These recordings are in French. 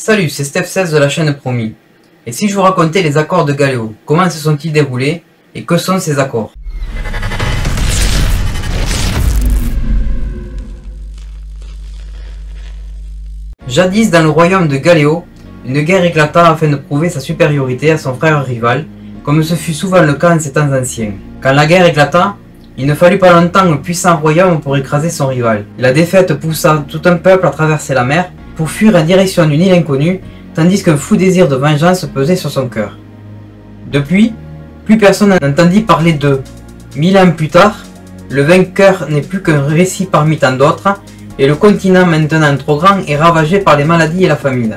Salut, c'est Steph16 de la chaîne Promis. Et si je vous racontais les accords de Galéo, comment se sont-ils déroulés et que sont ces accords? Jadis, dans le royaume de Galéo, une guerre éclata afin de prouver sa supériorité à son frère rival, comme ce fut souvent le cas en ces temps anciens. Quand la guerre éclata, il ne fallut pas longtemps un puissant royaume pour écraser son rival. La défaite poussa tout un peuple à traverser la mer pour fuir en direction d'une île inconnue, tandis qu'un fou désir de vengeance pesait sur son cœur. Depuis, plus personne n'entendit parler d'eux. 1000 ans plus tard, le vainqueur n'est plus qu'un récit parmi tant d'autres, et le continent maintenant trop grand est ravagé par les maladies et la famine.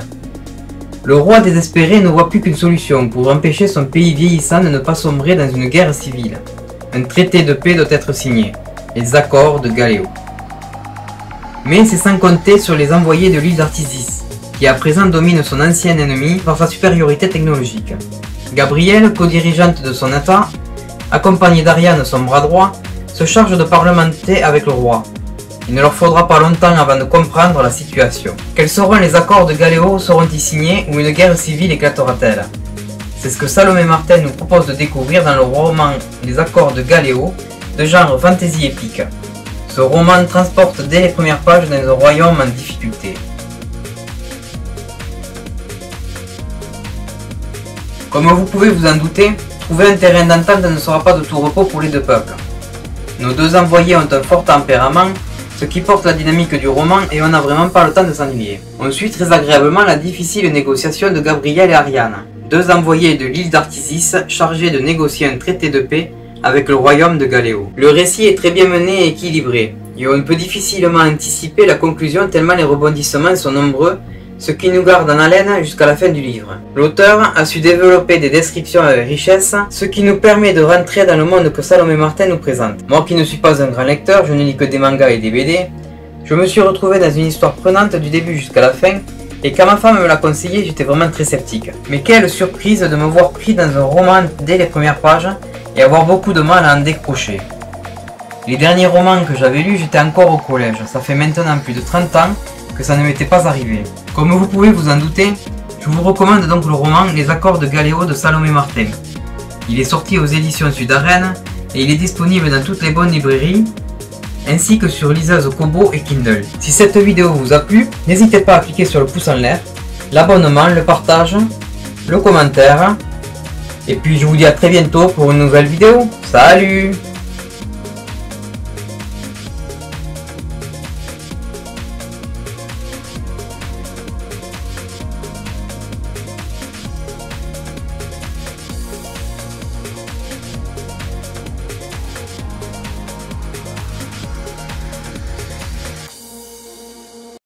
Le roi désespéré ne voit plus qu'une solution pour empêcher son pays vieillissant de ne pas sombrer dans une guerre civile. Un traité de paix doit être signé, les accords de Galéo. Mais c'est sans compter sur les envoyés de l'île d'Artisis, qui à présent domine son ancien ennemi par sa supériorité technologique. Gabrielle, co-dirigeante de son état, accompagnée d'Ariane, son bras droit, se charge de parlementer avec le roi. Il ne leur faudra pas longtemps avant de comprendre la situation. Quels seront les accords de Galéo? Seront-ils signés ou une guerre civile éclatera-t-elle? C'est ce que Salomé Martin nous propose de découvrir dans le roman Les accords de Galéo, de genre fantasy épique. Ce roman transporte dès les premières pages dans un royaume en difficulté. Comme vous pouvez vous en douter, trouver un terrain d'entente ne sera pas de tout repos pour les deux peuples. Nos deux envoyés ont un fort tempérament, ce qui porte la dynamique du roman et on n'a vraiment pas le temps de s'ennuyer. On suit très agréablement la difficile négociation de Gabrielle et Ariane, deux envoyés de l'île d'Artisis chargés de négocier un traité de paix avec le royaume de Galéo. Le récit est très bien mené et équilibré, et on peut difficilement anticiper la conclusion tellement les rebondissements sont nombreux, ce qui nous garde en haleine jusqu'à la fin du livre. L'auteur a su développer des descriptions avec richesse, ce qui nous permet de rentrer dans le monde que Salomé Martin nous présente. Moi qui ne suis pas un grand lecteur, je ne lis que des mangas et des BD, je me suis retrouvé dans une histoire prenante du début jusqu'à la fin, et quand ma femme me l'a conseillé, j'étais vraiment très sceptique. Mais quelle surprise de me voir pris dans un roman dès les premières pages, et avoir beaucoup de mal à en décrocher. Les derniers romans que j'avais lus, j'étais encore au collège, ça fait maintenant plus de 30 ans que ça ne m'était pas arrivé. Comme vous pouvez vous en douter, je vous recommande donc le roman Les accords de Galéo de Salomé Martin. Il est sorti aux éditions Sud-Arène et il est disponible dans toutes les bonnes librairies, ainsi que sur liseuse Kobo et Kindle. Si cette vidéo vous a plu, n'hésitez pas à cliquer sur le pouce en l'air, l'abonnement, le partage, le commentaire, et puis je vous dis à très bientôt pour une nouvelle vidéo. Salut!